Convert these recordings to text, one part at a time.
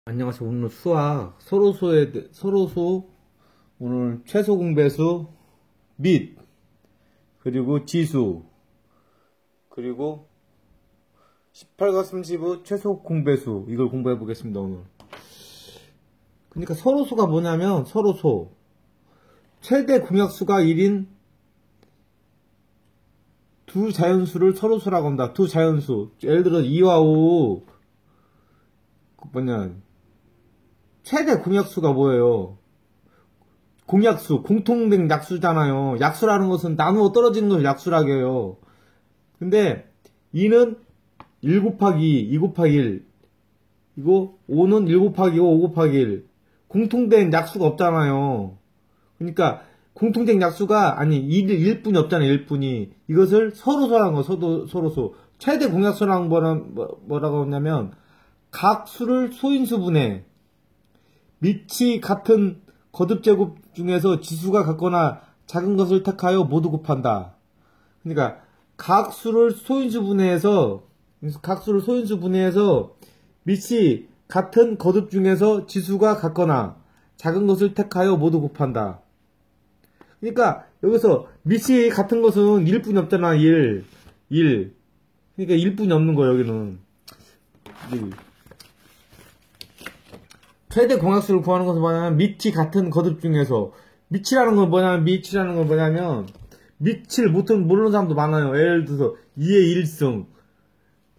안녕하세요. 오늘 수학 서로소 오늘 최소 공배수 및 그리고 지수 그리고 18과 30의 최소 공배수 이걸 공부해 보겠습니다. 오늘. 그러니까 서로소가 뭐냐면 서로소 최대 공약수가 1인 두 자연수를 서로소라고 합니다. 두 자연수. 예를 들어 2와 5 뭐냐 최대 공약수가 뭐예요? 공약수, 공통된 약수잖아요. 약수라는 것은 나누어 떨어지는 것을 약수라고 해요. 근데 2는 1 곱하기 2 곱하기 1 이거 5는 1 곱하기 5, 5 곱하기 1 공통된 약수가 없잖아요. 그러니까 공통된 약수가 아니 1뿐이 없잖아요. 1뿐이. 이것을 서로소라는 거. 서로소. 최대 공약수라는 거는 뭐라고 하냐면 각 수를 소인수분해 밑이 같은 거듭제곱 중에서 지수가 같거나 작은 것을 택하여 모두 곱한다. 그러니까 각수를 소인수 분해해서 밑이 같은 거듭 중에서 지수가 같거나 작은 것을 택하여 모두 곱한다. 그러니까 여기서 밑이 같은 것은 1뿐이 없잖아. 1. 그러니까 1뿐이 없는 거예요. 여기는. 최대 공약수를 구하는 것은 뭐냐면 밑이 같은 거듭 중에서 밑이라는 건 뭐냐면 밑을 모르는 사람도 많아요. 예를 들어서 2의 1승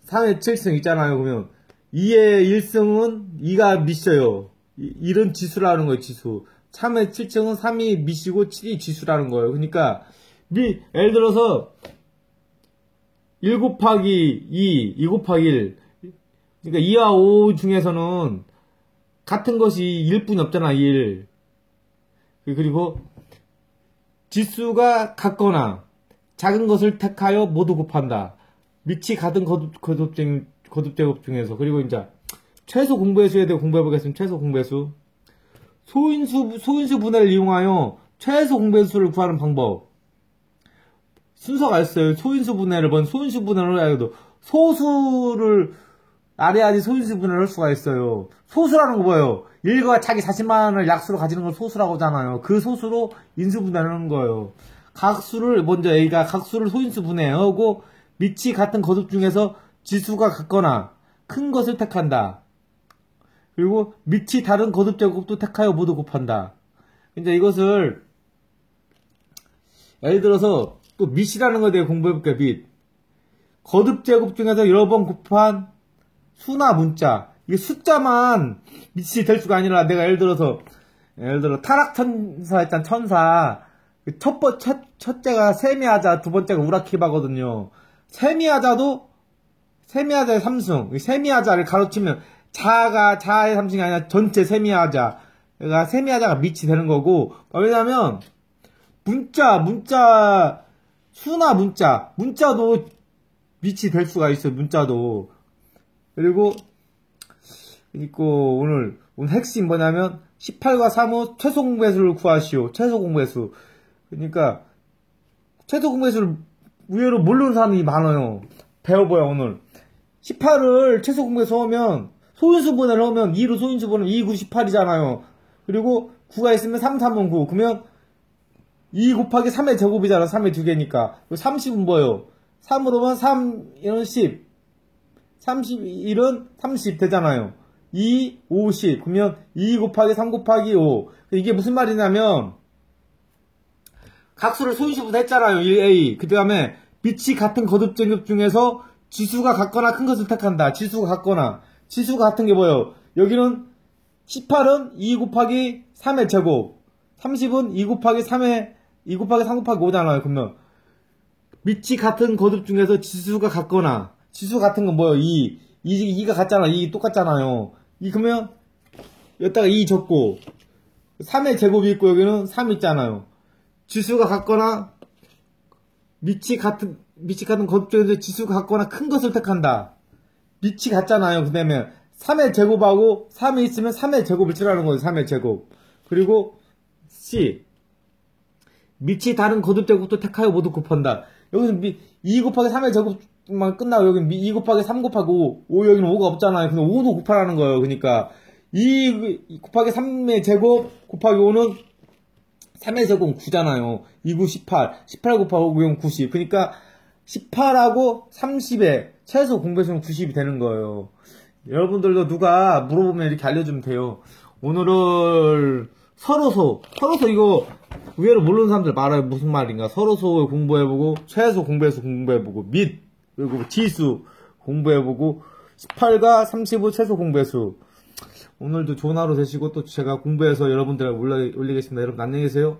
3의 7승 있잖아요. 그러면 2의 1승은 2가 밑이에요. 1은 지수라는 거예요. 지수. 3의 7승은 3이 밑이고 7이 지수라는 거예요. 그러니까 예를 들어서 1 곱하기 2 곱하기 1 그러니까 2와 5 중에서는 같은 것이 1뿐이 없잖아. 1. 그리고 지수가 같거나 작은 것을 택하여 모두 곱한다. 밑이 같은 거듭제곱 중에서. 그리고 이제 최소 공배수에 대해 공부해 보겠습니다. 최소 공배수. 소인수 분해를 이용하여 최소 공배수를 구하는 방법. 순서가 있어요. 소인수 분해를 해도 소수를 알아야지 소인수 분해를 할 수가 있어요. 소수라는 거 뭐예요? 일가 자기 자신만을 약수로 가지는 걸 소수라고 하잖아요. 그 소수로 인수 분해를 하는 거예요. A가 각수를 소인수 분해하고 밑이 같은 거듭 중에서 지수가 같거나 큰 것을 택한다. 그리고 밑이 다른 거듭 제곱도 택하여 모두 곱한다. 이제 이것을 예를 들어서 또 밑이라는 것에 대해 공부해 볼게요. 밑. 거듭 제곱 중에서 여러 번 곱한 수나 문자. 이게 숫자만 밑이 될 수가 아니라 내가 예를 들어 타락천사 있잖아. 천사. 첫째가 세미하자, 두 번째가 우라키바거든요. 세미하자의 3승. 세미하자를 가로치면 자아의 3승이 아니라 전체 세미하자. 그러니까 세미하자가 밑이 되는 거고. 왜냐면 수나 문자도 밑이 될 수가 있어요. 문자도. 그리고 오늘 핵심 뭐냐면 18과 3의 최소 공배수를 구하시오. 최소 공배수. 그러니까 최소 공배수를 의외로 모르는 사람이 많아요. 배워봐요. 오늘 18을 최소 공배수 하면 소인수 분해를 하면 2로 소인수 분해는 2, 9, 18이잖아요. 그리고 9가 있으면 3, 3은 9. 그러면 2 곱하기 3의 제곱이잖아. 3의 2개니까. 30은 뭐예요? 3으로 하면 3, 1은 10. 31은 30 되잖아요. 2, 5, 10. 그러면 2 곱하기 3 곱하기 5. 이게 무슨 말이냐면, 각수를 소인수분해 했잖아요. 1A. 그 다음에, 밑이 같은 거듭제곱 중에서 지수가 같거나 큰 것을 택한다. 지수가 같은 게 뭐예요? 여기는 18은 2 곱하기 3의 제곱. 30은 2 곱하기 3 곱하기 5잖아요. 그러면, 밑이 같은 거듭 중에서 지수가 같거나, 지수 같은 건 뭐예요? 2가 같잖아. 2 똑같잖아요. 그러면 여기다가 2 적고 3의 제곱이 있고 여기는 3 있잖아요. 지수가 같거나 밑이 같은 거듭 중에서 지수가 같거나 큰 것을 택한다. 밑이 같잖아요. 그 다음에 3의 제곱하고 3이 있으면 3의 제곱을 칠하는 거예요. 3의 제곱. 그리고 C 밑이 다른 거듭 제곱도 택하여 모두 곱한다. 여기서 2 곱하기 3의 제곱 만 끝나고 여기 2 곱하기 3 곱하기 5 여기는 5가 없잖아요. 근데 5도 곱하라는 거예요. 그러니까 2 곱하기 3의 제곱 곱하기 5는 3의 제곱 9잖아요. 2, 9, 18. 18 곱하기 5, 90. 그러니까 18하고 30에 최소 공배수는 90이 되는 거예요. 여러분들도 누가 물어보면 이렇게 알려주면 돼요. 오늘은 서로소 이거 의외로 모르는 사람들 많아요. 무슨 말인가. 서로소 공부해보고 최소 공배수 공부해보고 및 그리고 지수 공부해보고 18과 35 최소 공배수. 오늘도 좋은 하루 되시고 또 제가 공부해서 여러분들 올리겠습니다. 여러분 안녕히 계세요.